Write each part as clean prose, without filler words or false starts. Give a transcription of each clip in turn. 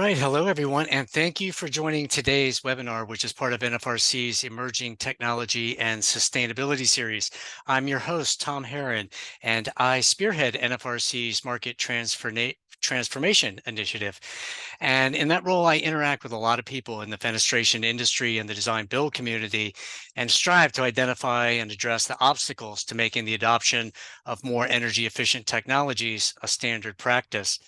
All right, hello everyone, and thank you for joining today's webinar, which is part of NFRC's Emerging Technology and Sustainability Series. I'm your host, Tom Herron, and I spearhead NFRC's Market Transformation Initiative. And in that role, I interact with a lot of people in the fenestration industry and the design build community and strive to identify and address the obstacles to making the adoption of more energy efficient technologies a standard practice.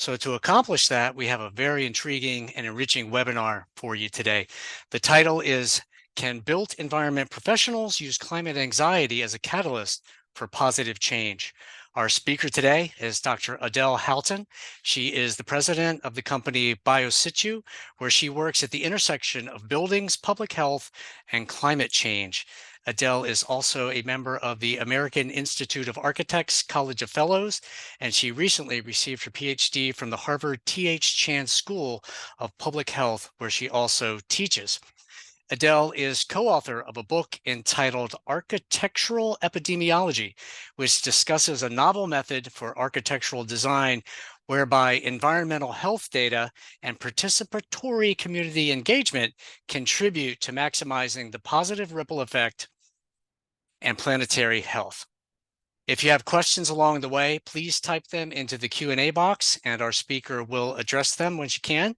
So to accomplish that, we have a very intriguing and enriching webinar for you today. The title is, Can Built Environment Professionals Use Climate Anxiety as a Catalyst for Positive Change? Our speaker today is Dr. Adele Halton. She is the president of the company BioSitu, where she works at the intersection of buildings, public health, and climate change. Adele is also a member of the American Institute of Architects College of Fellows, and she recently received her PhD from the Harvard T.H. Chan School of Public Health, where she also teaches. Adele is co-author of a book entitled Architectural Epidemiology, which discusses a novel method for architectural design whereby environmental health data and participatory community engagement contribute to maximizing the positive ripple effect and planetary health. If you have questions along the way, please type them into the Q&A box and our speaker will address them when she can.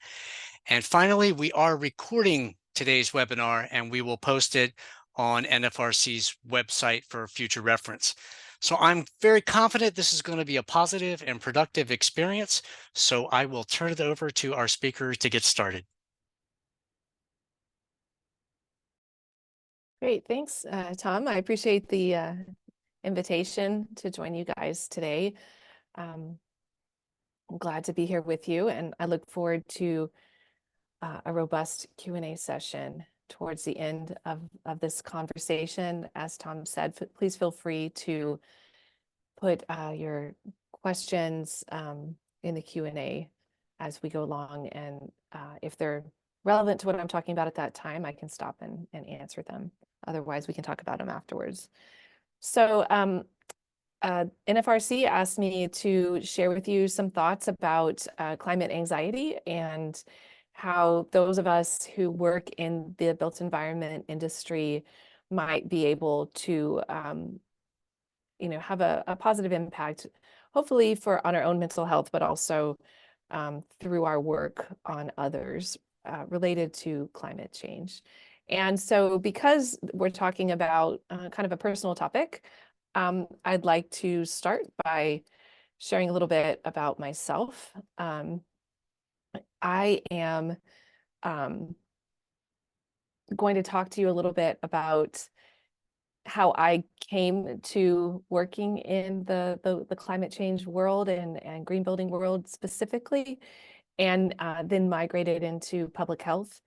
And finally, we are recording today's webinar and we will post it on NFRC's website for future reference. So I'm very confident this is going to be a positive and productive experience. So I will turn it over to our speaker to get started. Great, thanks, Tom. I appreciate the invitation to join you guys today. I'm glad to be here with you, and I look forward to a robust Q&A session towards the end of this conversation. As Tom said, please feel free to put your questions in the Q&A as we go along, and if they're relevant to what I'm talking about at that time, I can stop and answer them. Otherwise, we can talk about them afterwards. So NFRC asked me to share with you some thoughts about climate anxiety and how those of us who work in the built environment industry might be able to have a positive impact, hopefully on our own mental health, but also through our work on others related to climate change. And so because we're talking about kind of a personal topic, I'd like to start by sharing a little bit about myself. I am going to talk to you a little bit about how I came to working in the climate change world and green building world specifically, and then migrated into public health.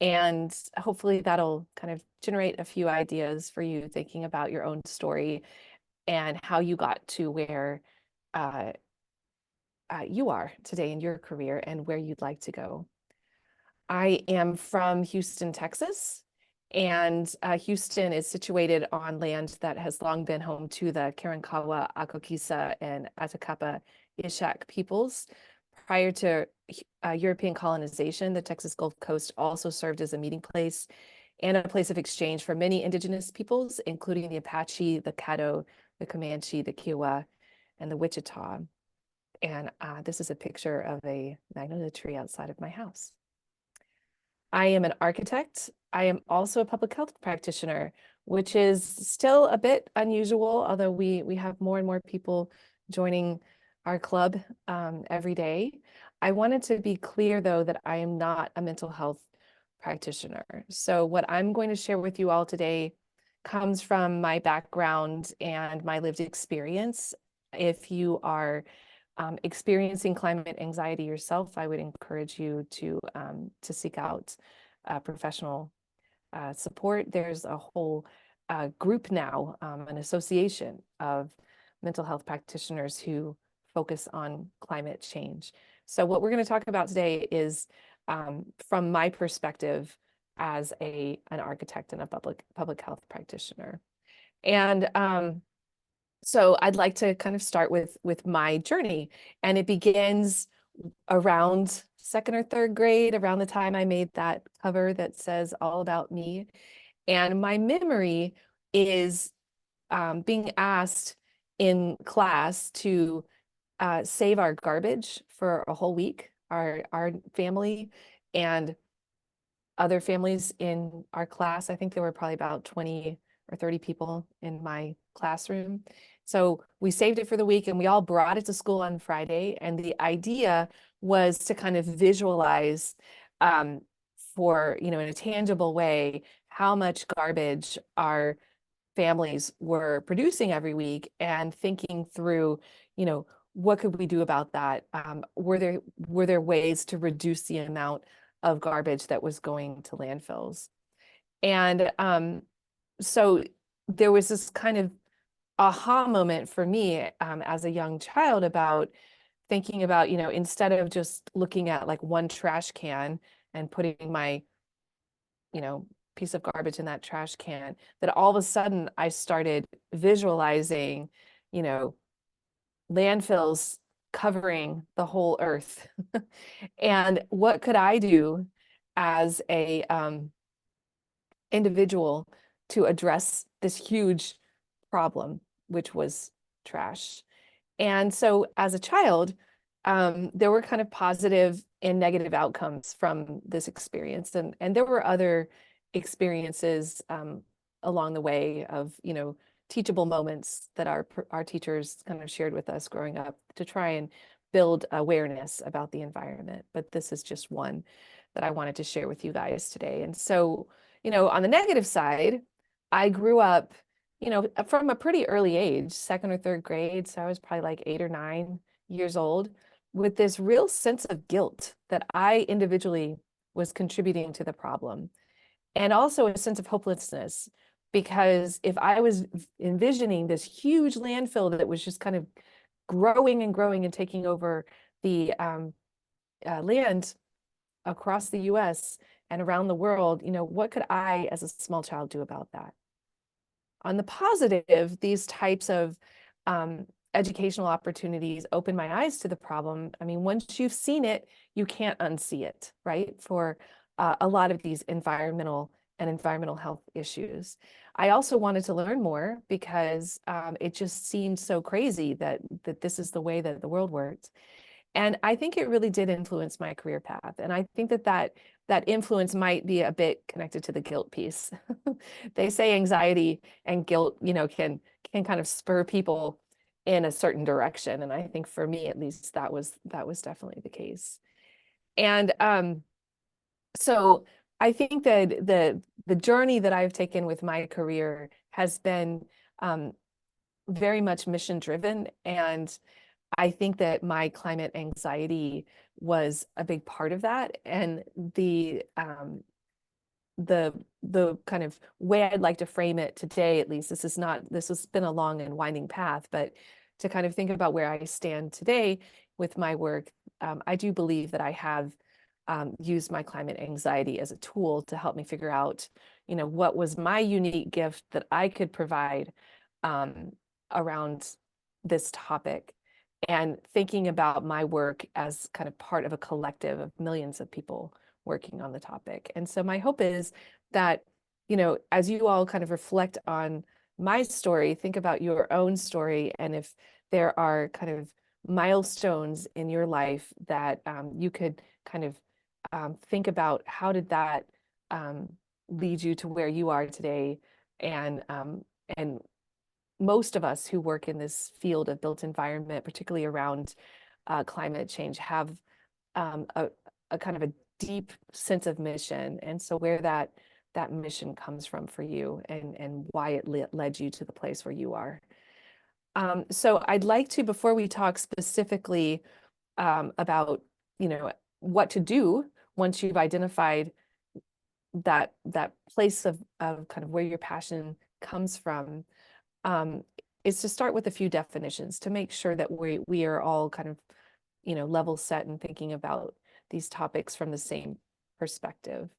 And hopefully that'll kind of generate a few ideas for you thinking about your own story and how you got to where you are today in your career and where you'd like to go. I am from Houston, Texas, and Houston is situated on land that has long been home to the Karankawa, Akokisa, and Atacapa Ishak peoples. Prior to European colonization, the Texas Gulf Coast also served as a meeting place and a place of exchange for many indigenous peoples, including the Apache, the Caddo, the Comanche, the Kiowa, and the Wichita. And this is a picture of a magnolia tree outside of my house. I am an architect. I am also a public health practitioner, which is still a bit unusual, although we have more and more people joining our club every day. I wanted to be clear, though, that I am not a mental health practitioner. So what I'm going to share with you all today comes from my background and my lived experience. If you are experiencing climate anxiety yourself, I would encourage you to seek out professional support. There's a whole group now, an association of mental health practitioners who focus on climate change. So what we're going to talk about today is from my perspective as an architect and a public health practitioner. And so I'd like to kind of start with my journey, and it begins around second or third grade, around the time I made that cover that says all about me. And my memory is being asked in class to save our garbage for a whole week, our family and other families in our class. I think there were probably about 20 or 30 people in my classroom. So we saved it for the week and we all brought it to school on Friday. And the idea was to kind of visualize for, in a tangible way, how much garbage our families were producing every week and thinking through, what could we do about that? Were there ways to reduce the amount of garbage that was going to landfills? And so there was this kind of aha moment for me as a young child about thinking about, instead of just looking at like one trash can and putting my, piece of garbage in that trash can, that all of a sudden I started visualizing, you know, landfills covering the whole earth. And what could I do as a individual to address this huge problem, which was trash? And so as a child, there were kind of positive and negative outcomes from this experience. And there were other experiences along the way of, teachable moments that our teachers kind of shared with us growing up to try and build awareness about the environment. But this is just one that I wanted to share with you guys today. And so, on the negative side, I grew up from a pretty early age, second or third grade. So I was probably like 8 or 9 years old, with this real sense of guilt that I individually was contributing to the problem. And also a sense of hopelessness, because if I was envisioning this huge landfill that was just kind of growing and growing and taking over the land across the US and around the world, what could I as a small child do about that? On the positive, these types of educational opportunities open my eyes to the problem. I mean, once you've seen it, you can't unsee it, right? For a lot of these environmental health issues. I also wanted to learn more because it just seemed so crazy that this is the way that the world works. And I think it really did influence my career path. And I think that influence might be a bit connected to the guilt piece. They say anxiety and guilt, can kind of spur people in a certain direction. And I think for me, at least, that was definitely the case. And so I think that the journey that I've taken with my career has been very much mission driven. And I think that my climate anxiety was a big part of that. And the kind of way I'd like to frame it today, at least, this has been a long and winding path, but to kind of think about where I stand today with my work, I do believe that I have used my climate anxiety as a tool to help me figure out, what was my unique gift that I could provide around this topic, and thinking about my work as kind of part of a collective of millions of people working on the topic. And so my hope is that, as you all kind of reflect on my story, think about your own story, and if there are kind of milestones in your life that you could kind of think about, how did that lead you to where you are today? And most of us who work in this field of built environment, particularly around climate change, have a kind of a deep sense of mission. And so where that mission comes from for you, and why it led you to the place where you are. So I'd like to, before we talk specifically about, what to do once you've identified that place of kind of where your passion comes from, is to start with a few definitions to make sure that we are all kind of, level set and thinking about these topics from the same perspective.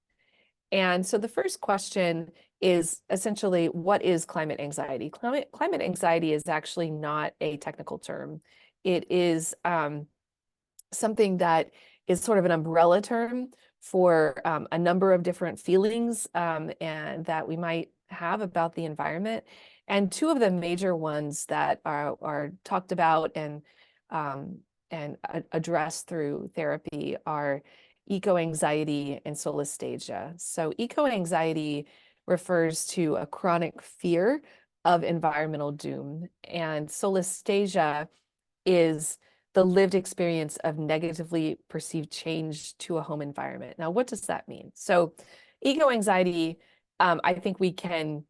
And so the first question is essentially, what is climate anxiety? Climate anxiety is actually not a technical term. It is something that is sort of an umbrella term for a number of different feelings and that we might have about the environment. And two of the major ones that are talked about and addressed through therapy are eco-anxiety and solastalgia. So eco-anxiety refers to a chronic fear of environmental doom, and solastalgia is the lived experience of negatively perceived change to a home environment. Now, what does that mean? So eco-anxiety, I think we can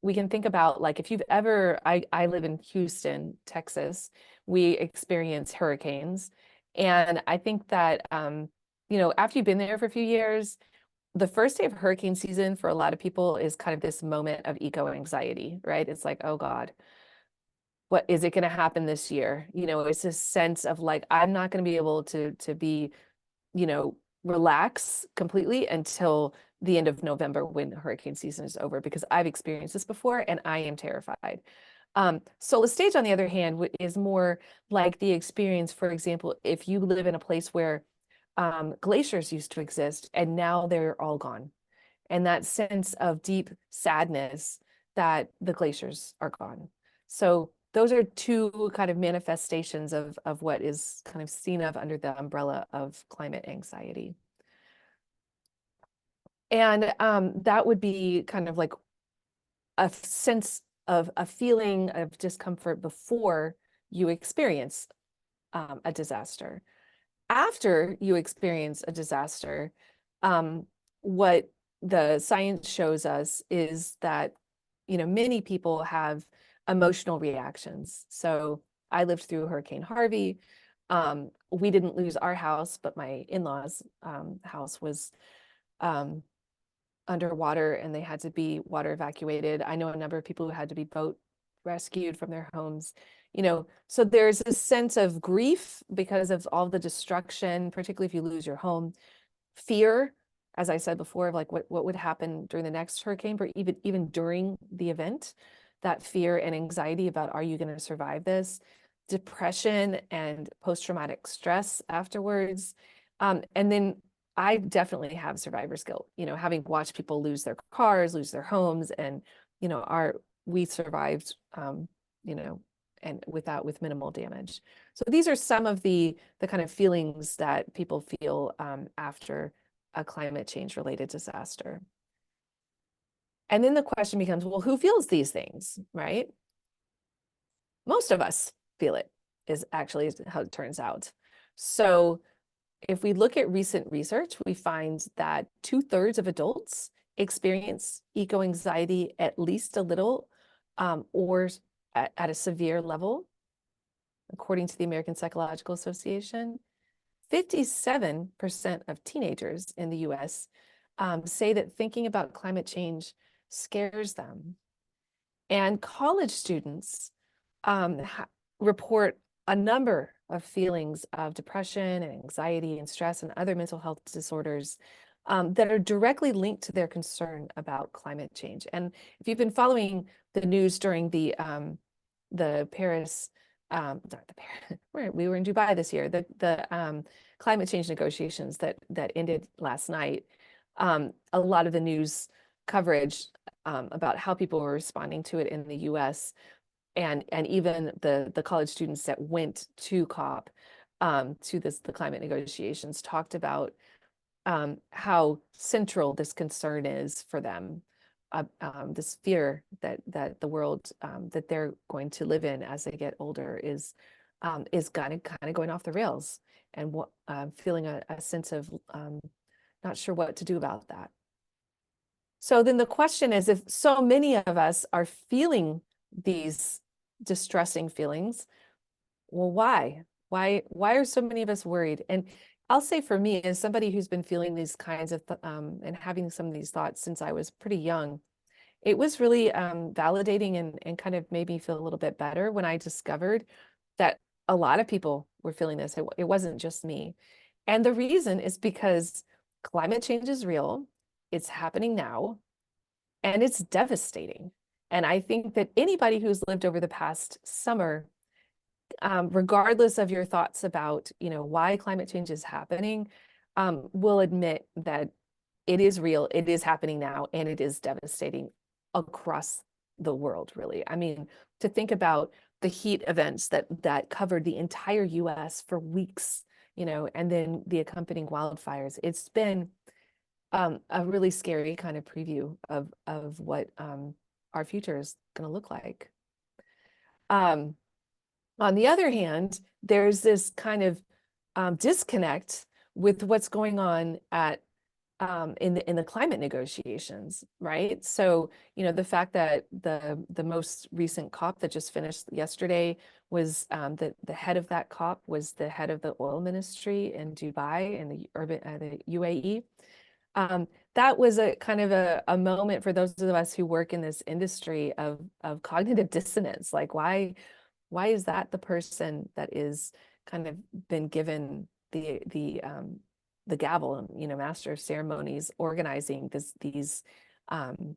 think about, like, if you've ever, I live in Houston, Texas, we experience hurricanes. And I think that, after you've been there for a few years, the first day of hurricane season for a lot of people is kind of this moment of eco-anxiety, right? It's like, oh God, what is it going to happen this year? It's this sense of like, I'm not going to be able to be, relax completely until the end of November when hurricane season is over, because I've experienced this before and I am terrified. Solastalgia, on the other hand, is more like the experience, for example, if you live in a place where glaciers used to exist and now they're all gone. And that sense of deep sadness that the glaciers are gone. So those are two kind of manifestations of what is kind of seen of under the umbrella of climate anxiety. And that would be kind of like a sense of a feeling of discomfort before you experience a disaster. After you experience a disaster, what the science shows us is that, many people have emotional reactions. So I lived through Hurricane Harvey. We didn't lose our house, but my in-laws' house was underwater and they had to be water evacuated. I know a number of people who had to be boat rescued from their homes. So there's a sense of grief because of all the destruction, particularly if you lose your home. Fear, as I said before, of like what would happen during the next hurricane, but even during the event, that fear and anxiety about, are you going to survive this? Depression and post-traumatic stress afterwards. And then I definitely have survivor's guilt, having watched people lose their cars, lose their homes, and, we survived, and with minimal damage. So these are some of the kind of feelings that people feel after a climate change related disaster. And then the question becomes, well, who feels these things, right? Most of us feel it, is actually how it turns out. So if we look at recent research, we find that 2/3 of adults experience eco-anxiety at least a little or at a severe level, according to the American Psychological Association. 57% of teenagers in the US say that thinking about climate change scares them. And college students report a number of feelings of depression and anxiety and stress and other mental health disorders that are directly linked to their concern about climate change. And if you've been following the news during the Paris, we were in Dubai this year, the climate change negotiations that ended last night, a lot of the news coverage about how people were responding to it in the US, and even the college students that went to COP, to the climate negotiations, talked about how central this concern is for them, this fear that the world that they're going to live in as they get older is kind of going off the rails, and feeling a sense of not sure what to do about that. So then the question is, if so many of us are feeling these distressing feelings, well, why? Why are so many of us worried? And I'll say, for me, as somebody who's been feeling these kinds of and having some of these thoughts since I was pretty young, it was really validating and kind of made me feel a little bit better when I discovered that a lot of people were feeling this. It wasn't just me. And the reason is because climate change is real. It's happening now, and it's devastating. And I think that anybody who's lived over the past summer, regardless of your thoughts about, why climate change is happening, will admit that it is real, it is happening now, and it is devastating across the world, really. I mean, to think about the heat events that covered the entire US for weeks, and then the accompanying wildfires. It's been a really scary kind of preview of what our future is going to look like. On the other hand, there's this kind of disconnect with what's going on in the climate negotiations, right? So, the fact that the most recent COP that just finished yesterday was the head of that COP was the head of the oil ministry in Dubai in the UAE. That was a kind of a moment for those of us who work in this industry of cognitive dissonance. Like, why is that the person that is kind of been given the gavel, master of ceremonies, organizing um,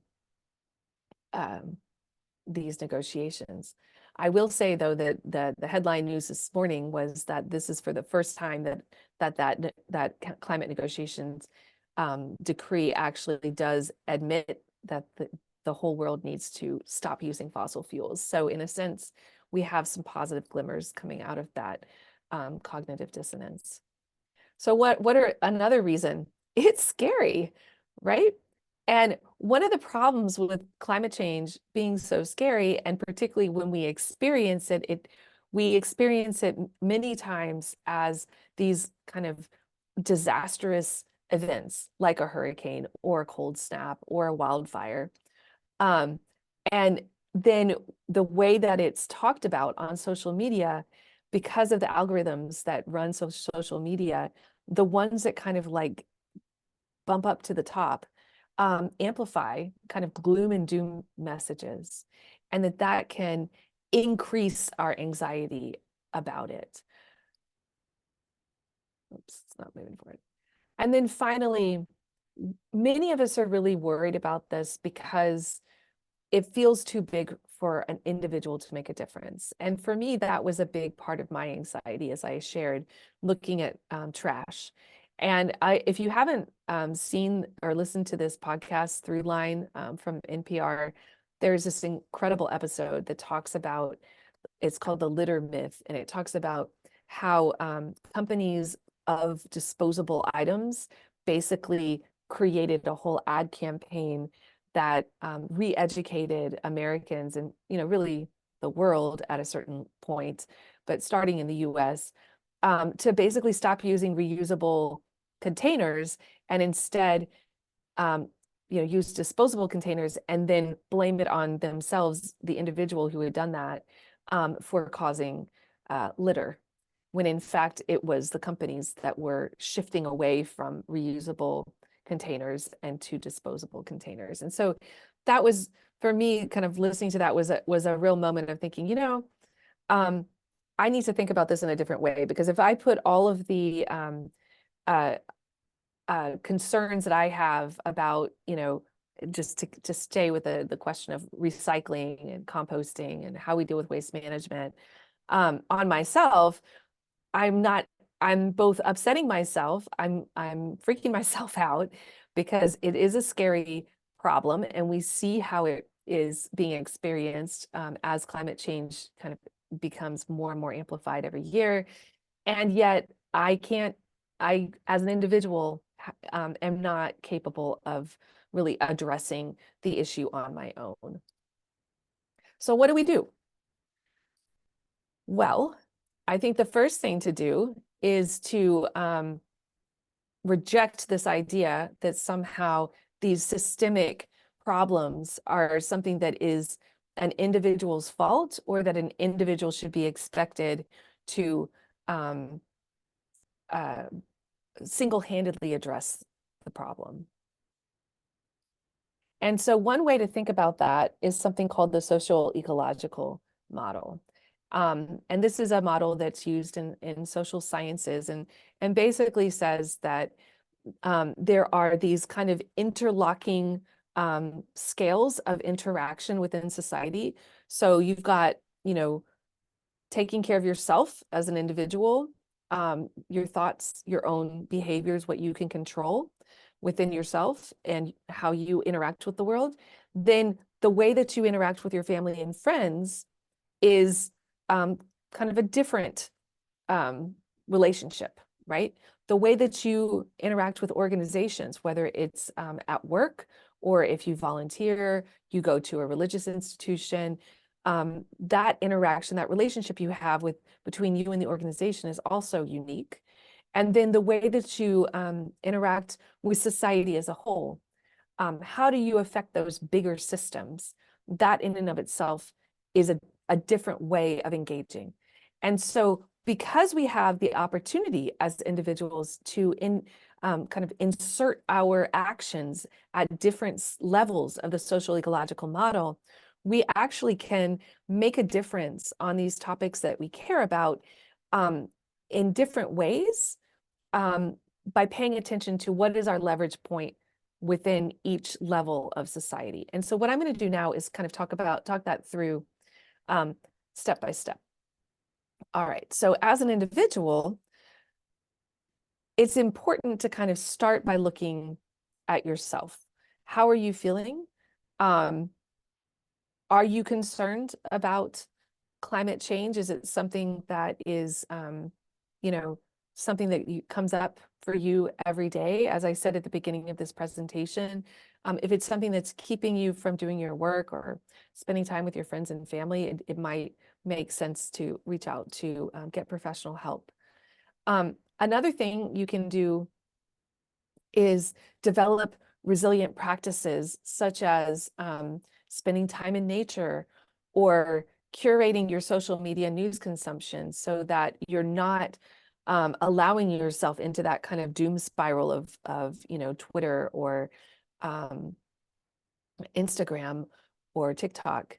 these negotiations? I will say, though, that the headline news this morning was that this is for the first time that climate negotiations decree actually does admit that the whole world needs to stop using fossil fuels. So in a sense, we have some positive glimmers coming out of that cognitive dissonance. So what are another reason? It's scary, right? And one of the problems with climate change being so scary, and particularly when we experience it, we experience it many times as these kind of disastrous events, like a hurricane or a cold snap or a wildfire. And then the way that it's talked about on social media, because of the algorithms that run social media, the ones that kind of like bump up to the top amplify kind of gloom and doom messages, and that can increase our anxiety about it. Oops, it's not moving forward. And then finally, many of us are really worried about this because it feels too big for an individual to make a difference. And for me, that was a big part of my anxiety, as I shared, looking at trash. And if you haven't seen or listened to this podcast Throughline from NPR, there's this incredible episode that talks about, it's called The Litter Myth, and it talks about how companies of disposable items basically created a whole ad campaign that re-educated Americans and really the world at a certain point, but starting in the US, to basically stop using reusable containers and instead use disposable containers, and then blame it on themselves, the individual who had done that, for causing litter, when in fact it was the companies that were shifting away from reusable containers and to disposable containers. And so that was, for me, kind of listening to that was a real moment of thinking, I need to think about this in a different way, because if I put all of the concerns that I have about, just to stay with the question of recycling and composting and how we deal with waste management on myself, I'm both upsetting myself, I'm freaking myself out, because it is a scary problem, and we see how it is being experienced as climate change kind of becomes more and more amplified every year. And yet I, as an individual, am not capable of really addressing the issue on my own. So what do we do? Well, I think the first thing to do is to reject this idea that somehow these systemic problems are something that is an individual's fault, or that an individual should be expected to single-handedly address the problem. And so one way to think about that is something called the social ecological model. And this is a model that's used in social sciences, and basically says that there are these kind of interlocking scales of interaction within society. So you've got, taking care of yourself as an individual, your thoughts, your own behaviors, what you can control within yourself and how you interact with the world, then the way that you interact with your family and friends is kind of a different relationship, right? The way that you interact with organizations, whether it's at work or if you volunteer, you go to a religious institution, that interaction, that relationship you have with between you and the organization is also unique. And then the way that you interact with society as a whole, how do you affect those bigger systems? That in and of itself is a different way of engaging. And so because we have the opportunity as individuals to kind of insert our actions at different levels of the social ecological model, we actually can make a difference on these topics that we care about in different ways by paying attention to what is our leverage point within each level of society. And so what I'm going to do now is kind of talk that through step by step. All right, so as an individual, it's important to kind of start by looking at yourself. How are you feeling? Are you concerned about climate change? Is it something that is, something that comes up for you every day? As I said at the beginning of this presentation, if it's something that's keeping you from doing your work or spending time with your friends and family, it might make sense to reach out to get professional help. Another thing you can do is develop resilient practices such as spending time in nature or curating your social media news consumption so that you're not allowing yourself into that kind of doom spiral of Twitter or Instagram or TikTok.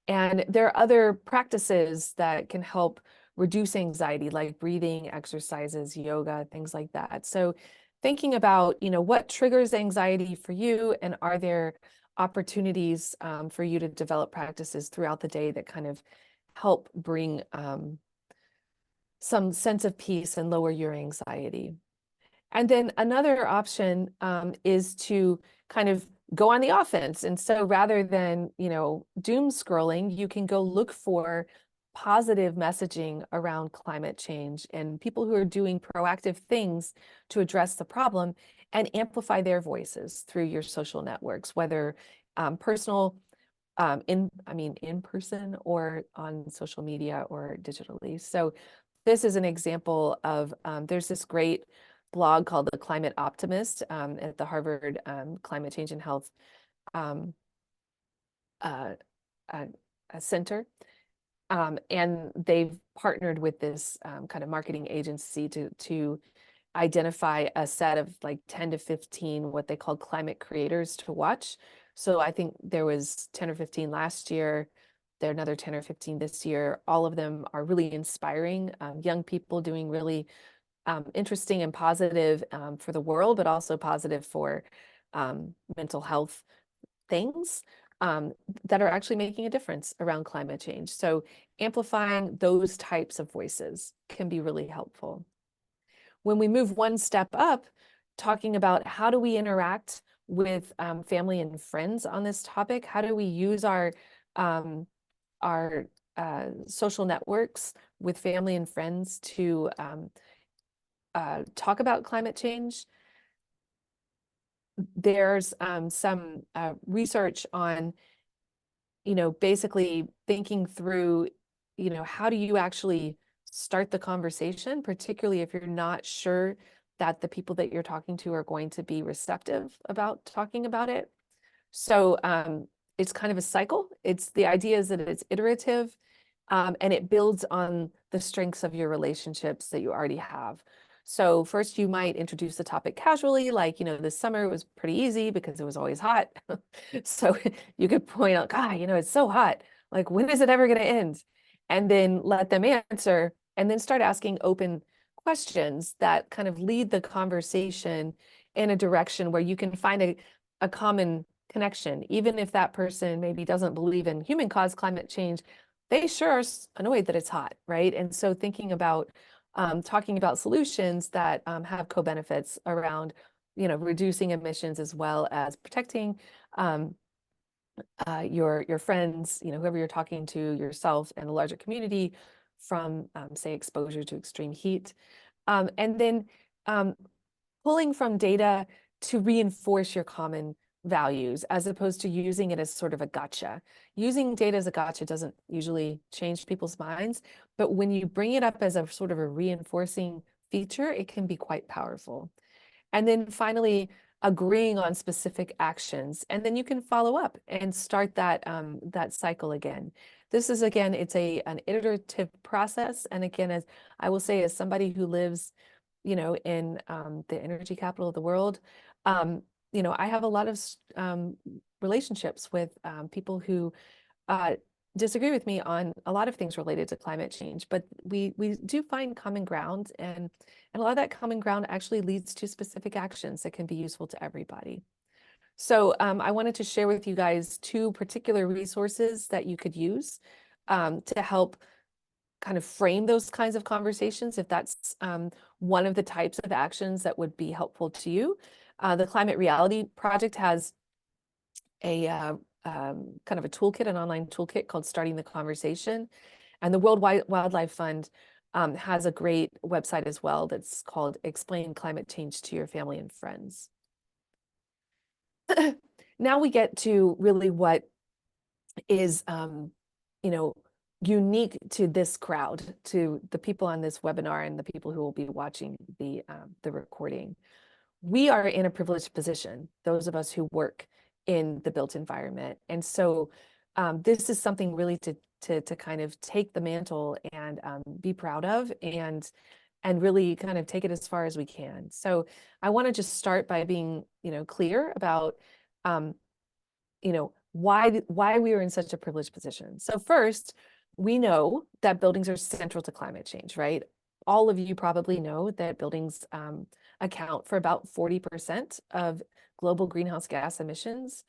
And there are other practices that can help reduce anxiety, like breathing exercises, yoga, things like that. So thinking about, what triggers anxiety for you, and are there opportunities for you to develop practices throughout the day that kind of help bring some sense of peace and lower your anxiety. And then another option is to kind of go on the offense. And so rather than, doom scrolling, you can go look for positive messaging around climate change and people who are doing proactive things to address the problem and amplify their voices through your social networks, whether personal, in person or on social media or digitally. So this is an example of, there's this great blog called The Climate Optimist at the Harvard Climate Change and Health Center. And they've partnered with this kind of marketing agency to identify a set of like 10 to 15 what they call climate creators to watch. So I think there was 10 or 15 last year. There are another 10 or 15 this year. All of them are really inspiring, young people doing really interesting and positive for the world, but also positive for mental health things that are actually making a difference around climate change. So amplifying those types of voices can be really helpful. When we move one step up, talking about how do we interact with family and friends on this topic, how do we use our social networks with family and friends to talk about climate change. There's some research on, basically thinking through, how do you actually start the conversation, particularly if you're not sure that the people that you're talking to are going to be receptive about talking about it. So it's kind of a cycle. The idea is that it's iterative and it builds on the strengths of your relationships that you already have. So first you might introduce the topic casually, like, this summer was pretty easy because it was always hot. So you could point out, God, it's so hot. Like, when is it ever going to end? And then let them answer and then start asking open questions that kind of lead the conversation in a direction where you can find a common connection. Even if that person maybe doesn't believe in human caused climate change, they sure are annoyed that it's hot, right? And so thinking about talking about solutions that have co-benefits around, reducing emissions as well as protecting um, your friends, whoever you're talking to, yourself, and the larger community from, say, exposure to extreme heat. And then um, pulling from data to reinforce your common values as opposed to using it as sort of a gotcha. Using data as a gotcha doesn't usually change people's minds, but when you bring it up as a sort of a reinforcing feature, it can be quite powerful. And then finally, agreeing on specific actions, and then you can follow up and start that cycle again. This is, again, it's an iterative process. And again, as I will say, as somebody who lives, in the energy capital of the world, I have a lot of relationships with people who uh, disagree with me on a lot of things related to climate change, but we do find common ground, and a lot of that common ground actually leads to specific actions that can be useful to everybody. So I wanted to share with you guys two particular resources that you could use to help kind of frame those kinds of conversations, if that's one of the types of actions that would be helpful to you. The Climate Reality Project has a kind of a toolkit, an online toolkit called Starting the Conversation. And the World Wildlife Fund has a great website as well that's called Explain Climate Change to Your Family and Friends. Now we get to really what is, unique to this crowd, to the people on this webinar and the people who will be watching the recording. We are in a privileged position, those of us who work in the built environment. And so this is something really to kind of take the mantle and be proud of, and really kind of take it as far as we can. So I want to just start by being, clear about, why we are in such a privileged position. So first, we know that buildings are central to climate change, right? All of you probably know that buildings account for about 40% of global greenhouse gas emissions.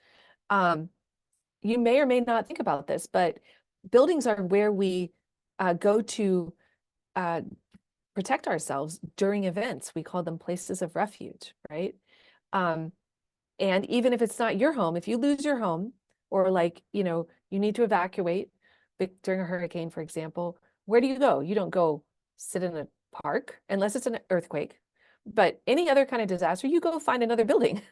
You may or may not think about this, but buildings are where we go to protect ourselves during events. We call them places of refuge, right? And even if it's not your home, if you lose your home, or you need to evacuate during a hurricane, for example, where do you go? You don't go sit in a park unless it's an earthquake. But any other kind of disaster, you go find another building,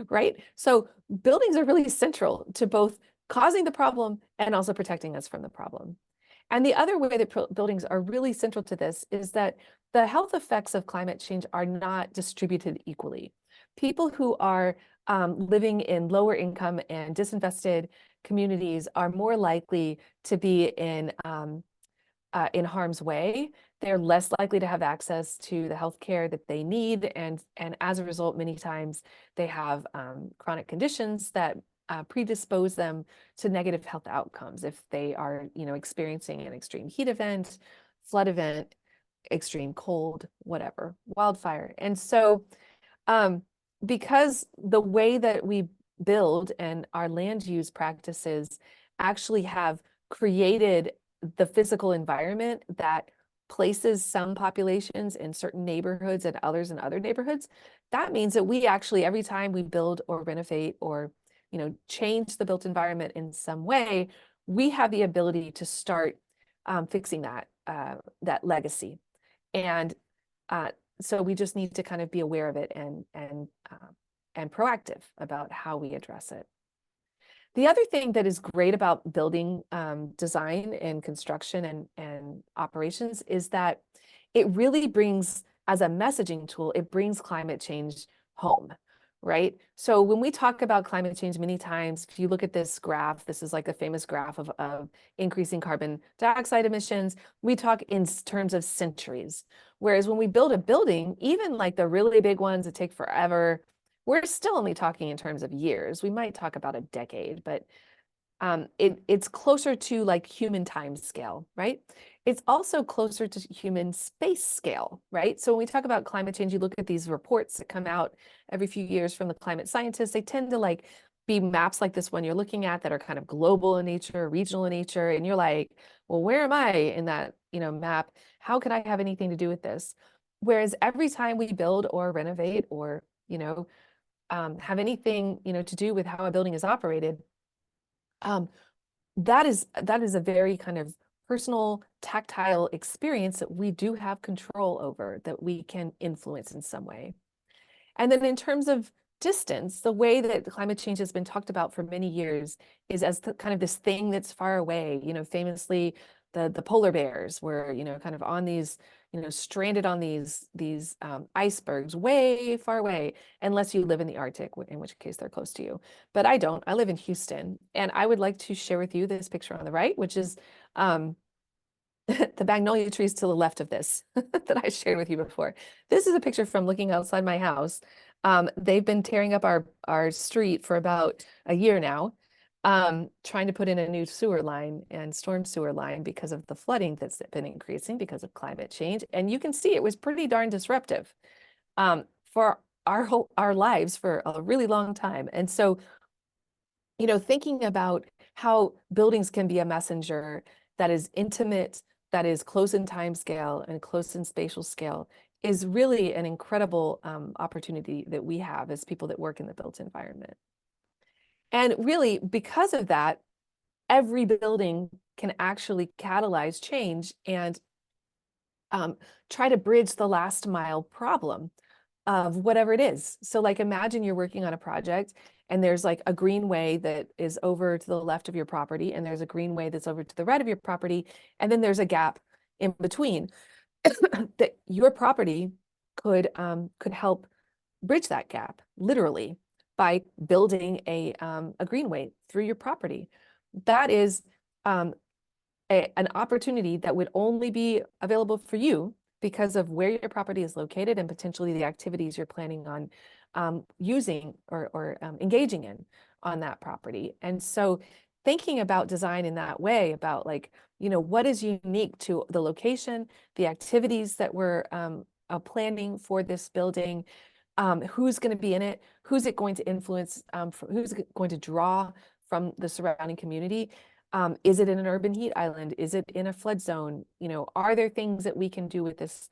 right? So buildings are really central to both causing the problem and also protecting us from the problem. And the other way that buildings are really central to this is that the health effects of climate change are not distributed equally. People who are living in lower income and disinvested communities are more likely to be in harm's way. They're less likely to have access to the health care that they need, and as a result, many times they have chronic conditions that predispose them to negative health outcomes if they are, experiencing an extreme heat event, flood event, extreme cold, whatever, wildfire. And so, because the way that we build and our land use practices actually have created the physical environment that places some populations in certain neighborhoods and others in other neighborhoods, that means that we actually, every time we build or renovate or, change the built environment in some way, we have the ability to start fixing that legacy. And so we just need to kind of be aware of it and proactive about how we address it. The other thing that is great about building design and construction and operations is that it really brings, as a messaging tool, it brings climate change home, right? So when we talk about climate change, many times, if you look at this graph, this is like a famous graph of increasing carbon dioxide emissions, we talk in terms of centuries. Whereas when we build a building, even like the really big ones that take forever, we're still only talking in terms of years. We might talk about a decade, but it's closer to like human time scale, right? It's also closer to human space scale, right? So when we talk about climate change, you look at these reports that come out every few years from the climate scientists, they tend to like be maps like this one you're looking at that are kind of global in nature, regional in nature, and you're like, well, where am I in that, map? How could I have anything to do with this? Whereas every time we build or renovate or, have anything, to do with how a building is operated, um, that is a very kind of personal, tactile experience that we do have control over, that we can influence in some way. And then in terms of distance, the way that climate change has been talked about for many years is as kind of this thing that's far away. Famously, the polar bears were, kind of on these, stranded on these icebergs way far away, unless you live in the Arctic, in which case they're close to you. But I don't. I live in Houston, and I would like to share with you this picture on the right, which is the magnolia trees to the left of this that I shared with you before. This is a picture from looking outside my house. They've been tearing up our street for about a year now, trying to put in a new sewer line and storm sewer line because of the flooding that's been increasing because of climate change. And you can see it was pretty darn disruptive for our lives for a really long time. And so, thinking about how buildings can be a messenger that is intimate, that is close in time scale and close in spatial scale is really an incredible opportunity that we have as people that work in the built environment. And really, because of that, every building can actually catalyze change and try to bridge the last mile problem of whatever it is. So like imagine you're working on a project and there's like a greenway that is over to the left of your property and there's a greenway that's over to the right of your property, and then there's a gap in between that your property could help bridge that gap literally by building a greenway through your property. That is an opportunity that would only be available for you because of where your property is located and potentially the activities you're planning on using or engaging in on that property. And so thinking about design in that way, about like, what is unique to the location, the activities that we're planning for this building, who's going to be in it, who's it going to influence, who's going to draw from the surrounding community. Is it in an urban heat island? Is it in a flood zone? Are there things that we can do with this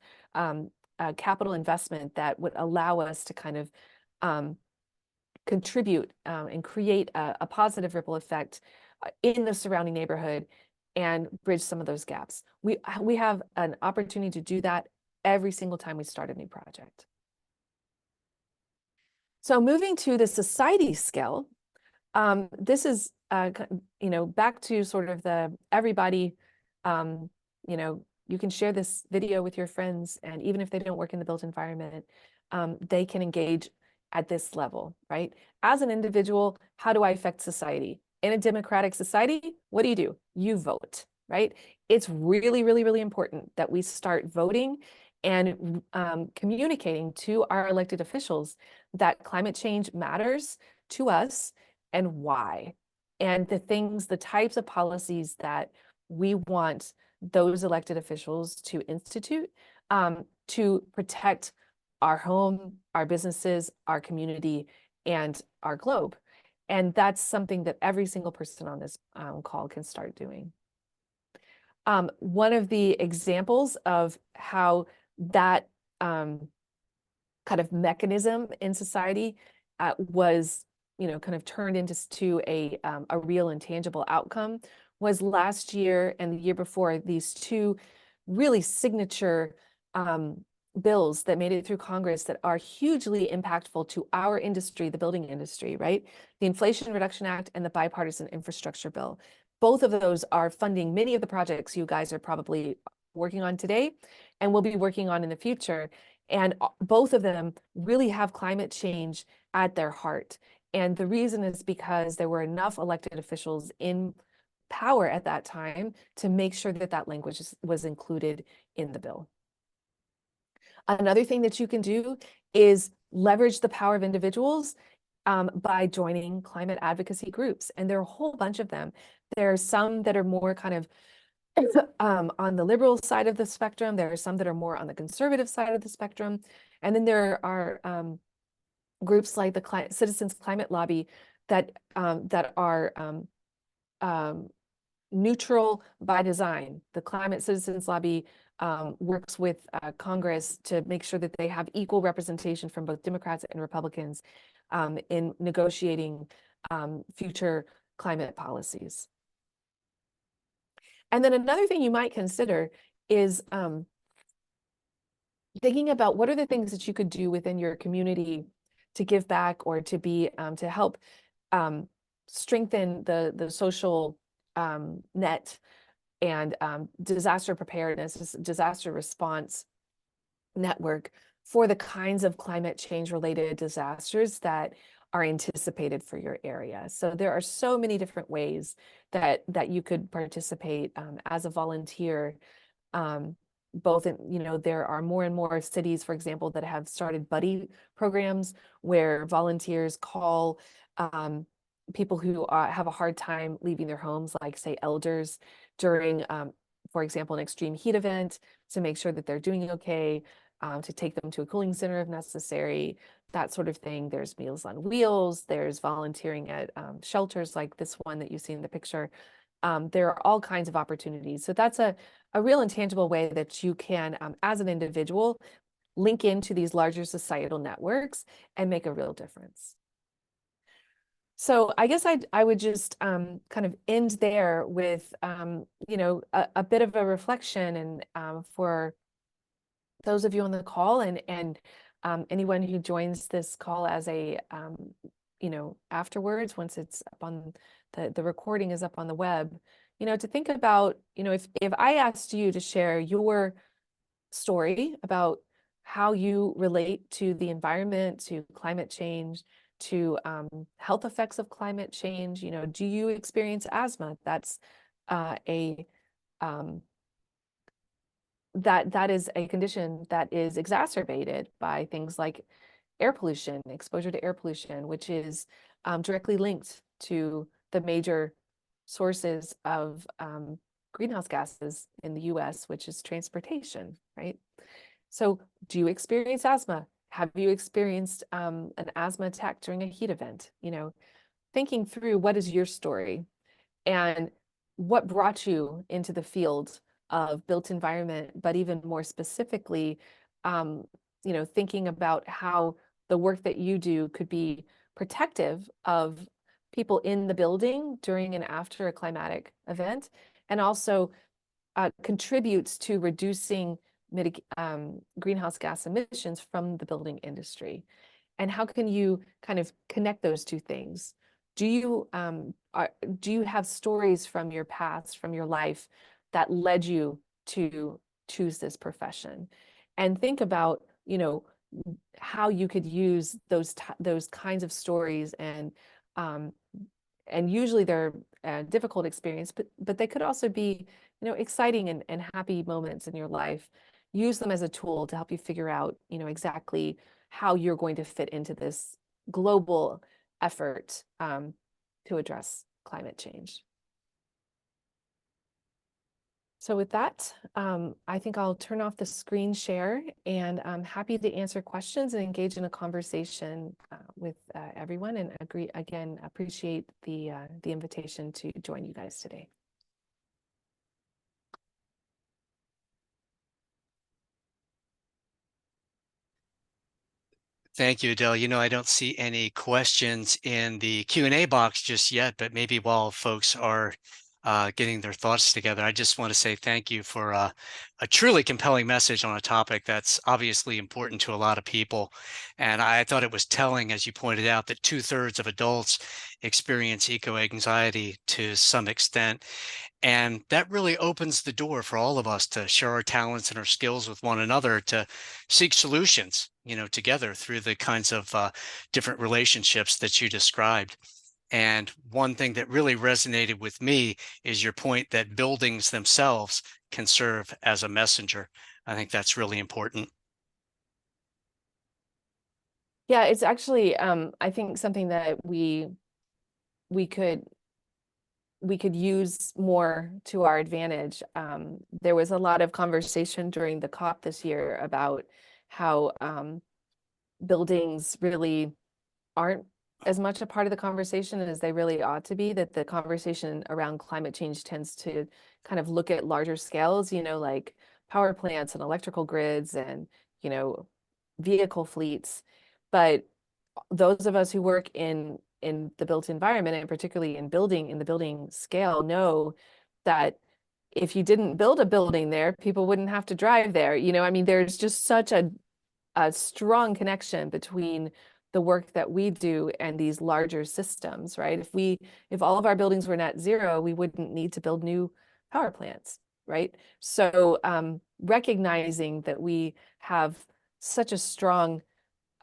capital investment that would allow us to kind of contribute and create a positive ripple effect in the surrounding neighborhood and bridge some of those gaps? We have an opportunity to do that every single time we start a new project. So moving to the society scale, this is, back to sort of the everybody, you can share this video with your friends, and even if they don't work in the built environment, they can engage at this level, right? As an individual, how do I affect society? In a democratic society, what do? You vote, right? It's really, really, really important that we start voting and communicating to our elected officials that climate change matters to us and why, and the types of policies that we want those elected officials to institute to protect our home, our businesses, our community, and our globe. And that's something that every single person on this call can start doing. One of the examples of how that kind of mechanism in society was, kind of turned into a real and tangible outcome was last year and the year before, these two really signature bills that made it through Congress that are hugely impactful to our industry, the building industry, right? The Inflation Reduction Act and the Bipartisan Infrastructure Bill. Both of those are funding many of the projects you guys are probably working on today and will be working on in the future. And both of them really have climate change at their heart. And the reason is because there were enough elected officials in power at that time to make sure that that language was included in the bill. Another thing that you can do is leverage the power of individuals by joining climate advocacy groups. And there are a whole bunch of them. There are some that are more kind of on the liberal side of the spectrum. There are some that are more on the conservative side of the spectrum. And then there are groups like the Citizens Climate Lobby, that are neutral by design. The Climate Citizens Lobby works with Congress to make sure that they have equal representation from both Democrats and Republicans in negotiating future climate policies. And then another thing you might consider is thinking about what are the things that you could do within your community to give back or to be to help strengthen the social net and disaster preparedness, disaster response network for the kinds of climate change related disasters that are anticipated for your area. So there are so many different ways that you could participate as a volunteer. Both in, there are more and more cities, for example, that have started buddy programs where volunteers call people who have a hard time leaving their homes, like say elders, during, for example, an extreme heat event, to make sure that they're doing okay, to take them to a cooling center if necessary, that sort of thing. There's Meals on Wheels, there's volunteering at shelters like this one that you see in the picture. There are all kinds of opportunities. So that's a real and tangible way that you can, as an individual, link into these larger societal networks and make a real difference. So I guess I would just kind of end there with, a bit of a reflection and for those of you on the call and anyone who joins this call as a, afterwards, once it's up on the recording is up on the web, to think about, if I asked you to share your story about how you relate to the environment, to climate change, to health effects of climate change, do you experience asthma? That's that is a condition that is exacerbated by things like air pollution, exposure to air pollution, which is directly linked to the major sources of greenhouse gases in the US, which is transportation, right? So do you experience asthma? Have you experienced an asthma attack during a heat event? Thinking through what is your story and what brought you into the field of built environment, but even more specifically, thinking about how the work that you do could be protective of people in the building during and after a climatic event, and also contributes to reducing greenhouse gas emissions from the building industry. And how can you kind of connect those two things? Do you have stories from your past, from your life, that led you to choose this profession? And think about, how you could use those kinds of stories, and usually they're a difficult experience, but they could also be, exciting and happy moments in your life. Use them as a tool to help you figure out, exactly how you're going to fit into this global effort to address climate change. So with that, I think I'll turn off the screen share, and I'm happy to answer questions and engage in a conversation with everyone, and appreciate the invitation to join you guys today. Thank you, Adele. I don't see any questions in the Q&A box just yet, but maybe while folks are getting their thoughts together, I just want to say thank you for a truly compelling message on a topic that's obviously important to a lot of people. And I thought it was telling, as you pointed out, that 2/3 of adults experience eco-anxiety to some extent. And that really opens the door for all of us to share our talents and our skills with one another, to seek solutions, together through the kinds of different relationships that you described. And one thing that really resonated with me is your point that buildings themselves can serve as a messenger. I think that's really important. Yeah, it's actually, I think something that we could use more to our advantage. There was a lot of conversation during the COP this year about how buildings really aren't as much a part of the conversation as they really ought to be, that the conversation around climate change tends to kind of look at larger scales, like power plants and electrical grids and, you know, vehicle fleets. But those of us who work in the built environment, and particularly in the building scale, know that if you didn't build a building there, people wouldn't have to drive there. I mean, there's just such a strong connection between the work that we do and these larger systems, right? If all of our buildings were net zero, we wouldn't need to build new power plants, right? So recognizing that we have such a strong,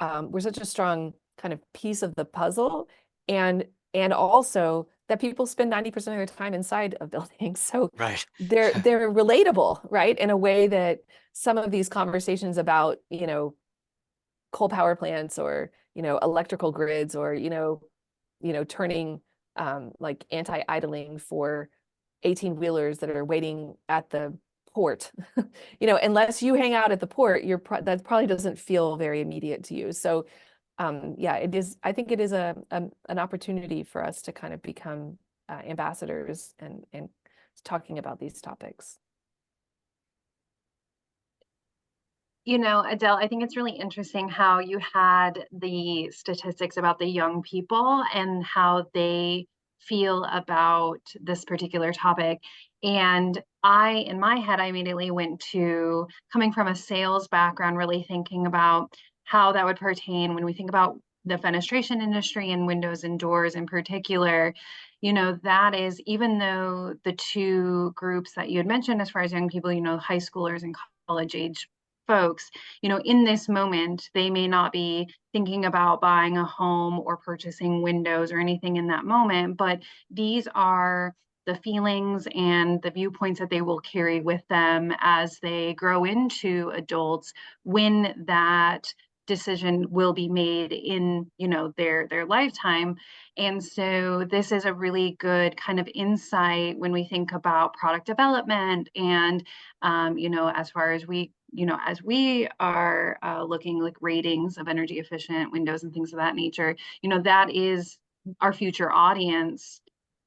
we're such a strong kind of piece of the puzzle, and also that people spend 90% of their time inside of buildings. So Right. they're relatable, right? In a way that some of these conversations about, coal power plants or, electrical grids or, turning like anti-idling for 18-wheelers that are waiting at the port. Unless you hang out at the port, that probably doesn't feel very immediate to you. So yeah, it is. I think it is an opportunity for us to kind of become ambassadors and talking about these topics. Adele, I think it's really interesting how you had the statistics about the young people and how they feel about this particular topic. And in my head, I immediately went to coming from a sales background, really thinking about how that would pertain when we think about the fenestration industry and windows and doors in particular. That is, even though the two groups that you had mentioned, as far as young people, high schoolers and college age folks, in this moment, they may not be thinking about buying a home or purchasing windows or anything in that moment, but these are the feelings and the viewpoints that they will carry with them as they grow into adults when that decision will be made in their lifetime. And so this is a really good kind of insight when we think about product development and as far as as we are looking like ratings of energy efficient windows and things of that nature, that is our future audience,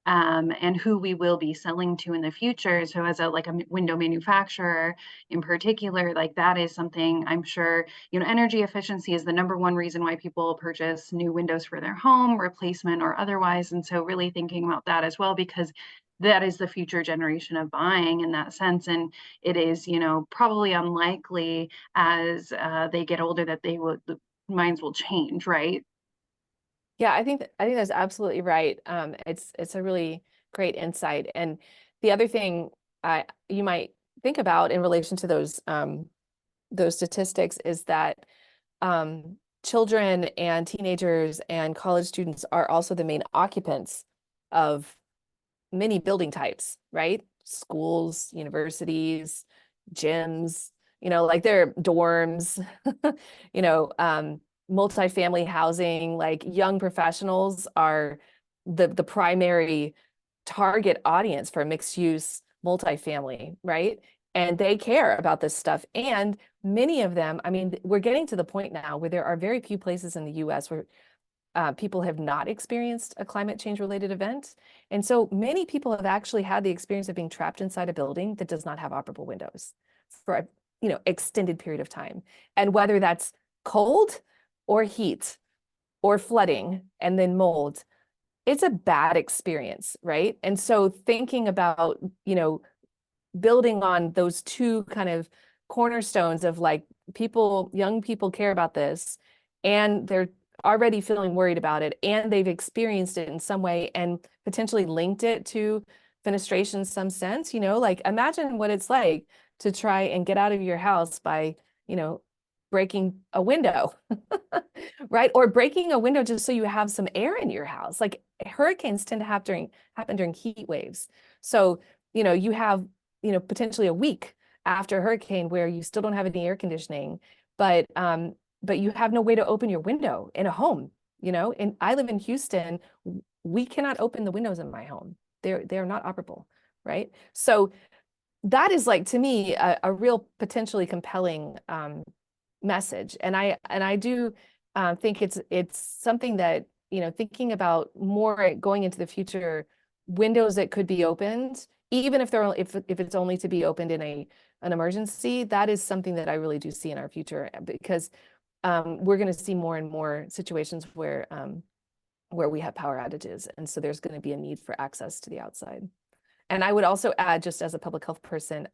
and who we will be selling to in the future. So as a window manufacturer in particular, like that is something I'm sure, energy efficiency is the number one reason why people purchase new windows for their home, replacement or otherwise. And so really thinking about that as well, because that is the future generation of buying in that sense. And it is, probably unlikely as they get older that the minds will change, right? Yeah, I think that's absolutely right. It's a really great insight. And the other thing you might think about in relation to those statistics is that children and teenagers and college students are also the main occupants of many building types, right? Schools, universities, gyms, like their dorms, you know, um, multifamily housing, like young professionals are the primary target audience for mixed use multifamily, right? And they care about this stuff. And many of them, I mean, we're getting to the point now where there are very few places in the US where people have not experienced a climate change related event. And so many people have actually had the experience of being trapped inside a building that does not have operable windows for a extended period of time. And whether that's cold or heat or flooding and then mold, it's a bad experience, right? And so thinking about, building on those two kind of cornerstones of like young people care about this and they're already feeling worried about it and they've experienced it in some way and potentially linked it to fenestration in some sense, like imagine what it's like to try and get out of your house by, breaking a window, right? Or breaking a window just so you have some air in your house. Like hurricanes tend to happen during heat waves. So, you have, potentially a week after a hurricane where you still don't have any air conditioning, but you have no way to open your window in a home, and I live in Houston. We cannot open the windows in my home. They're not operable, right? So that is like, to me, a real potentially compelling message. And I do think it's something that thinking about more going into the future, windows that could be opened, even if if it's only to be opened in an emergency, that is something that I really do see in our future, because we're going to see more and more situations where we have power outages, and so there's going to be a need for access to the outside. And I would also add, just as a public health person,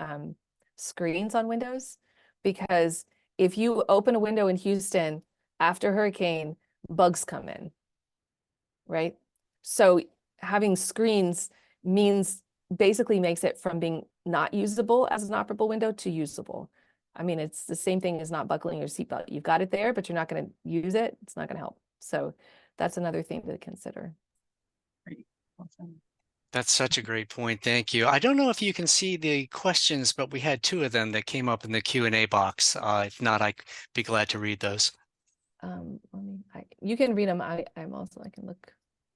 screens on windows, because if you open a window in Houston after hurricane, bugs come in, right? So having screens basically makes it from being not usable as an operable window to usable. I mean, it's the same thing as not buckling your seatbelt. You've got it there, but you're not going to use it. It's not going to help. So that's another thing to consider. Great. Awesome. That's such a great point. Thank you. I don't know if you can see the questions, but we had 2 of them that came up in the Q&A box. If not, I'd be glad to read those. You can read them. I can look.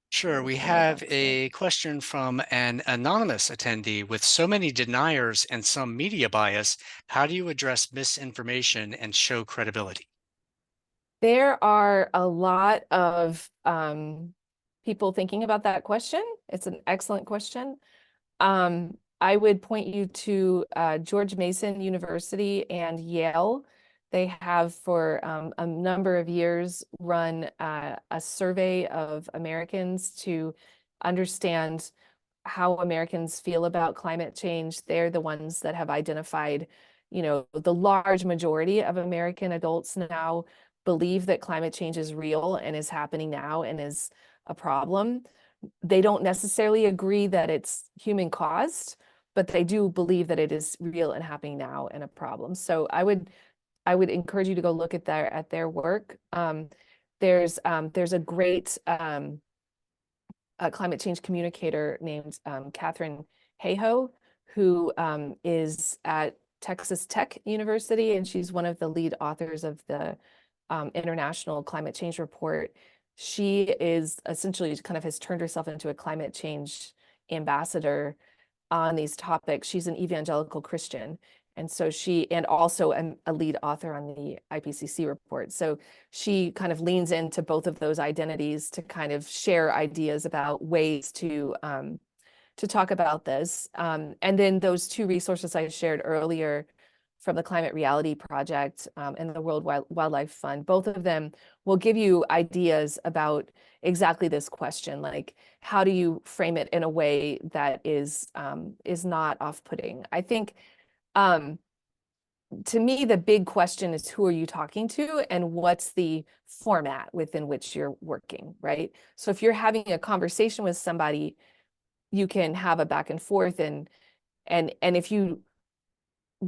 Sure. We Q&A have box, a question from an anonymous attendee. With so many deniers and some media bias, how do you address misinformation and show credibility? There are a lot of people thinking about that question. It's an excellent question. I would point you to George Mason University and Yale. They have for a number of years run a survey of Americans to understand how Americans feel about climate change. They're the ones that have identified, the large majority of American adults now believe that climate change is real and is happening now and is a problem. They don't necessarily agree that it's human caused, but they do believe that it is real and happening now and a problem. So I would encourage you to go look at their work. There's a great climate change communicator named Catherine Hayhoe, who is at Texas Tech University, and she's one of the lead authors of the International Climate Change Report. She is essentially kind of has turned herself into a climate change ambassador on these topics. She's an evangelical Christian. And so and also a lead author on the IPCC report. So she kind of leans into both of those identities to kind of share ideas about ways to talk about this. And then those 2 resources I shared earlier from the Climate Reality Project and the World Wildlife Fund, both of them will give you ideas about exactly this question, like how do you frame it in a way that is not off-putting. I think to me, the big question is, who are you talking to and what's the format within which you're working, right? So if you're having a conversation with somebody, you can have a back and forth, and if you,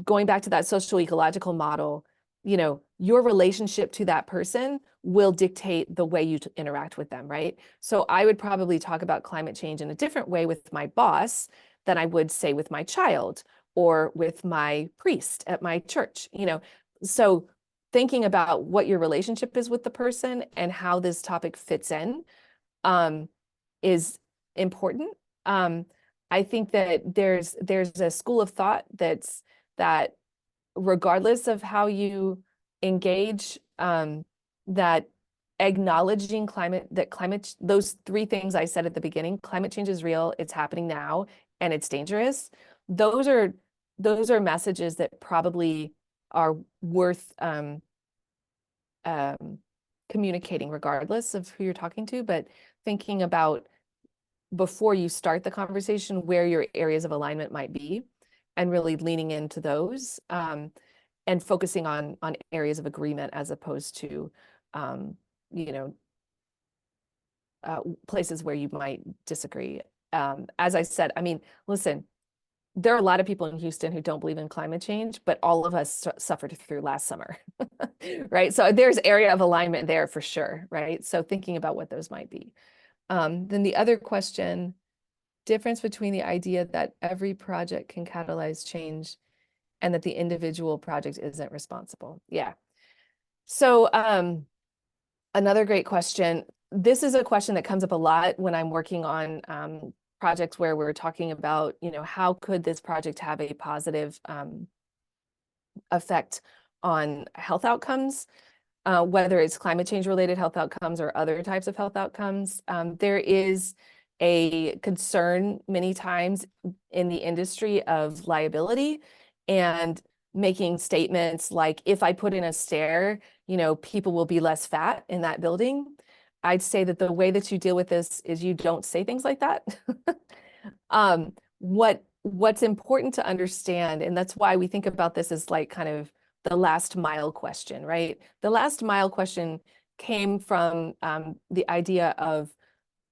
going back to that social ecological model, your relationship to that person will dictate the way you interact with them, right? So I would probably talk about climate change in a different way with my boss than I would say with my child or with my priest at my church, So thinking about what your relationship is with the person and how this topic fits in is important. I think that there's a school of thought that regardless of how you engage, that acknowledging those 3 things I said at the beginning, climate change is real, it's happening now, and it's dangerous. Those are messages that probably are worth communicating regardless of who you're talking to, but thinking about before you start the conversation where your areas of alignment might be and really leaning into those and focusing on areas of agreement as opposed to places where you might disagree. As I said, I mean, listen, there are a lot of people in Houston who don't believe in climate change, but all of us suffered through last summer, right? So there's area of alignment there for sure, right? So thinking about what those might be. Then the other question, difference between the idea that every project can catalyze change and that the individual project isn't responsible. Yeah. So another great question. This is a question that comes up a lot when I'm working on projects where we're talking about, how could this project have a positive effect on health outcomes? whether it's climate change related health outcomes or other types of health outcomes. There is a concern many times in the industry of liability and making statements like, if I put in a stair, people will be less fat in that building. I'd say that the way that you deal with this is you don't say things like that. What's important to understand, and that's why we think about this as like kind of the last mile question, right? The last mile question came from the idea of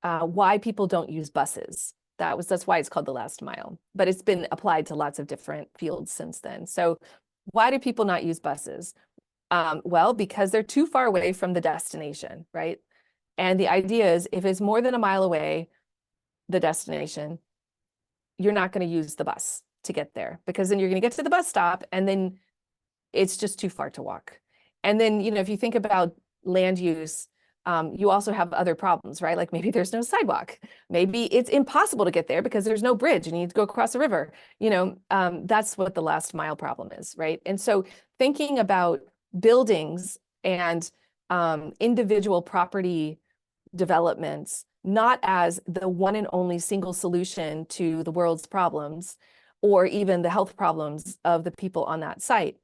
why people don't use buses. That's why it's called the last mile, but it's been applied to lots of different fields since then. So why do people not use buses? Well, because they're too far away from the destination, right? And the idea is if it's more than a mile away, the destination, you're not going to use the bus to get there, because then you're going to get to the bus stop and then it's just too far to walk. And then, if you think about land use, you also have other problems, right? Like maybe there's no sidewalk. Maybe it's impossible to get there because there's no bridge and you need to go across a river. That's what the last mile problem is, right? And so thinking about buildings and individual property developments, not as the one and only single solution to the world's problems or even the health problems of the people on that site.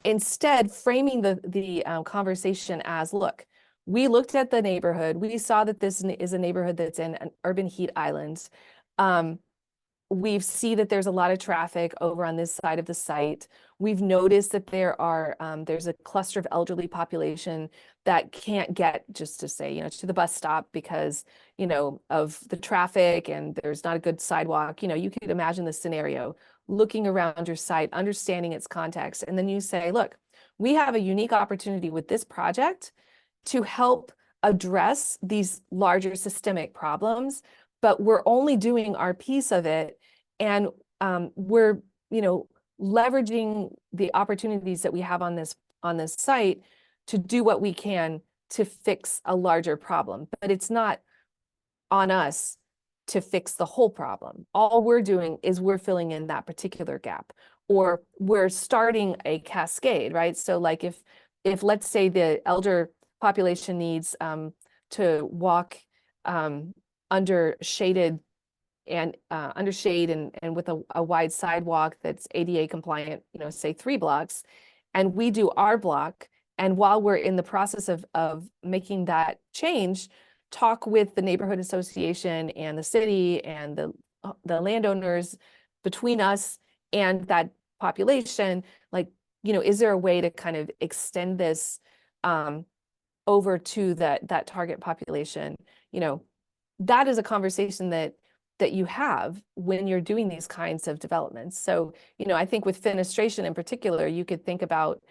Instead, framing the conversation as, look, we looked at the neighborhood. We saw that this is a neighborhood that's in an urban heat island. We see that there's a lot of traffic over on this side of the site. We've noticed that there's a cluster of elderly population that can't get, just to say, to the bus stop because, of the traffic and there's not a good sidewalk. You could imagine the scenario, looking around your site, understanding its context, and then you say, look, we have a unique opportunity with this project to help address these larger systemic problems, but we're only doing our piece of it. And we're, leveraging the opportunities that we have on this site to do what we can to fix a larger problem. But it's not on us to fix the whole problem. All we're doing is we're filling in that particular gap, or we're starting a cascade, right? So like if let's say the elder population needs to walk under shade and with a wide sidewalk that's ADA compliant, say 3 blocks, and we do our block. And while we're in the process of making that change, talk with the neighborhood association and the city and the landowners between us and that population, like, is there a way to kind of extend this over to that target population? That is a conversation that you have when you're doing these kinds of developments. So, I think with fenestration in particular, you could think about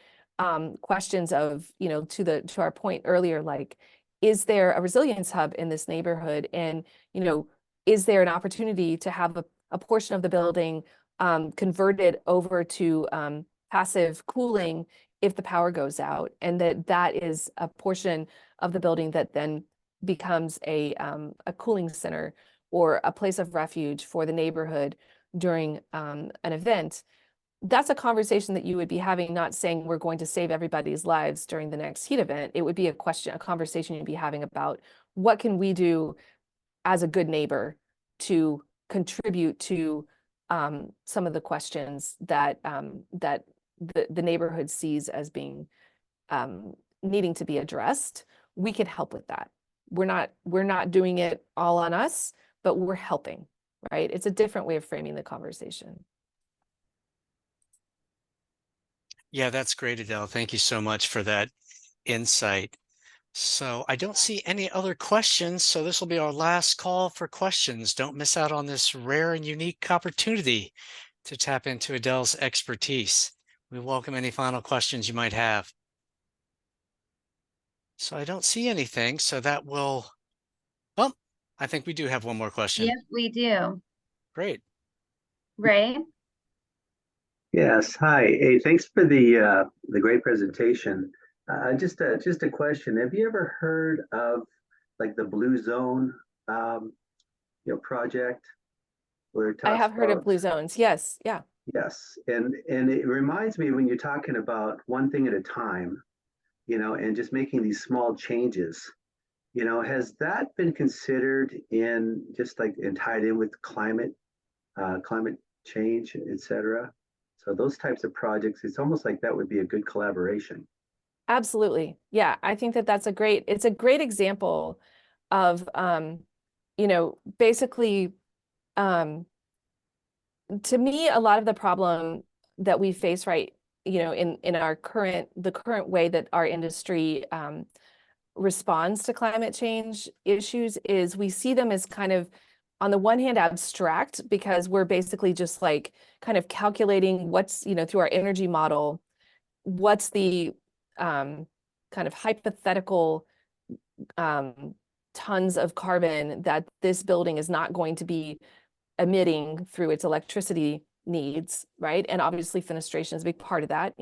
questions of, to our point earlier, like, is there a resilience hub in this neighborhood? And, is there an opportunity to have a portion of the building converted over to passive cooling if the power goes out, and that is a portion of the building that then becomes a cooling center or a place of refuge for the neighborhood during an event? That's a conversation that you would be having, not saying we're going to save everybody's lives during the next heat event. It would be a conversation you'd be having about what can we do as a good neighbor to contribute to some of the questions that the neighborhood sees as being needing to be addressed. We can help with that. We're not doing it all on us, but we're helping, right? It's a different way of framing the conversation. Yeah, that's great, Adele. Thank you so much for that insight. So I don't see any other questions, so this will be our last call for questions. Don't miss out on this rare and unique opportunity to tap into Adele's expertise. We welcome any final questions you might have. So I don't see anything, so that will, well, I think we do have one more question. Yes, we do. Great. Ray? Yes, hi. Hey, thanks for the great presentation. Just a question. Have you ever heard of like the Blue Zone project where it I talks have heard of about, blue zones. Yes. Yeah. yes, and it reminds me when you're talking about one thing at a time, and just making these small changes. Has that been considered in just like and tied in with climate change, et cetera? So those types of projects, it's almost like that would be a good collaboration. Absolutely. Yeah, I think that it's a great example of, basically, to me, a lot of the problem that we face in the current way that our industry responds to climate change issues is we see them as kind of, on the one hand, abstract, because we're basically just like kind of calculating what's, through our energy model, what's the kind of hypothetical tons of carbon that this building is not going to be emitting through its electricity needs, right? And obviously fenestration is a big part of that,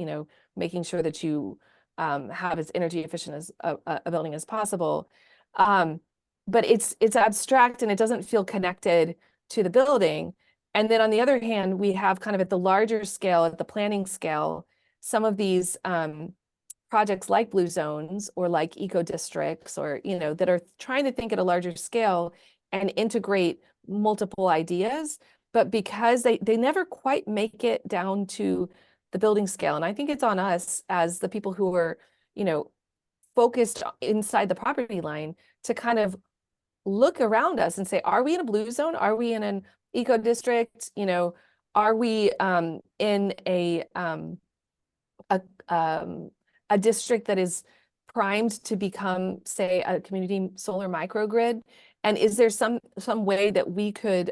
making sure that you have as energy efficient as a building as possible. But it's abstract and it doesn't feel connected to the building. And then on the other hand, we have kind of at the larger scale, at the planning scale, some of these projects like blue zones or like eco districts, or that are trying to think at a larger scale and integrate multiple ideas, but because they never quite make it down to the building scale. And I think it's on us as the people who are, focused inside the property line to kind of look around us and say, are we in a blue zone? Are we in an eco district? Are we in a district that is primed to become, say, a community solar microgrid? And is there some way that we could,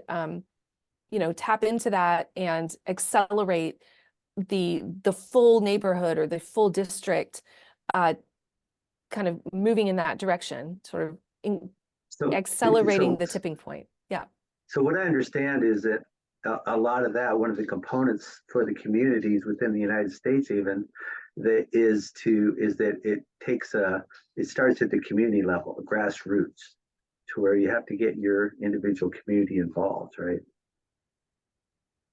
tap into that and accelerate the full neighborhood or the full district kind of moving in that direction, sort of accelerating the tipping point? Yeah. So what I understand is that a lot of that, one of the components for the communities within the United States even, that it starts at the community level, grassroots, to where you have to get your individual community involved, right?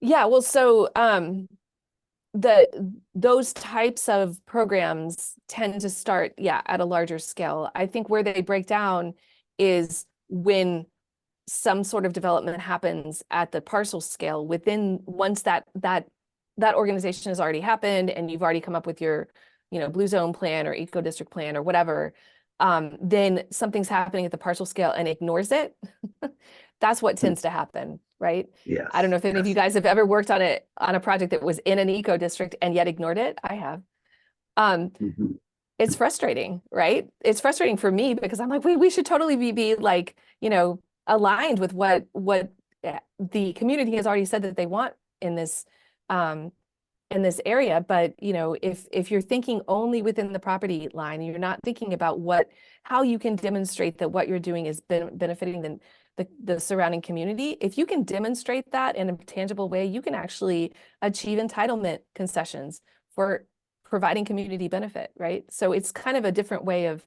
Yeah, well, so those types of programs tend to start, at a larger scale. I think where they break down is when some sort of development happens at the parcel scale once that organization has already happened and you've already come up with your, blue zone plan or eco district plan or whatever, then something's happening at the parcel scale and ignores it. That's what tends to happen, right? Yes. I don't know if any of you guys have ever worked on a project that was in an eco district and yet ignored it. I have. It's frustrating, right? It's frustrating for me because I'm like, we should totally be like, aligned with what the community has already said that they want in this area. But if you're thinking only within the property line, you're not thinking about how you can demonstrate that what you're doing is benefiting the surrounding community. If you can demonstrate that in a tangible way, you can actually achieve entitlement concessions for providing community benefit, right? So it's kind of a different way of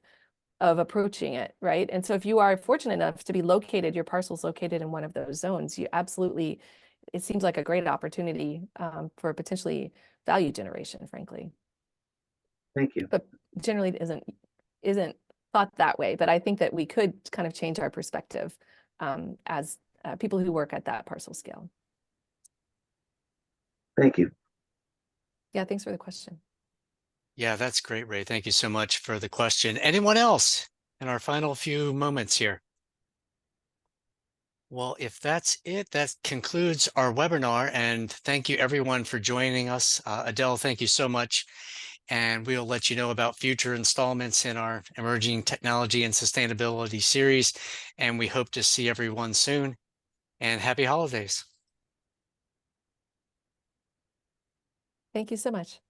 approaching it, right? And so if you are fortunate enough to be your parcel's located in one of those zones, it seems like a great opportunity for potentially value generation, frankly. Thank you. But generally it isn't thought that way. But I think that we could kind of change our perspective as people who work at that parcel scale. Thank you. Yeah, thanks for the question. Yeah, that's great, Ray. Thank you so much for the question. Anyone else in our final few moments here? Well, if that's it, that concludes our webinar. And thank you everyone for joining us. Adele, thank you so much. And we'll let you know about future installments in our Emerging Technology and Sustainability series. And we hope to see everyone soon. And happy holidays. Thank you so much.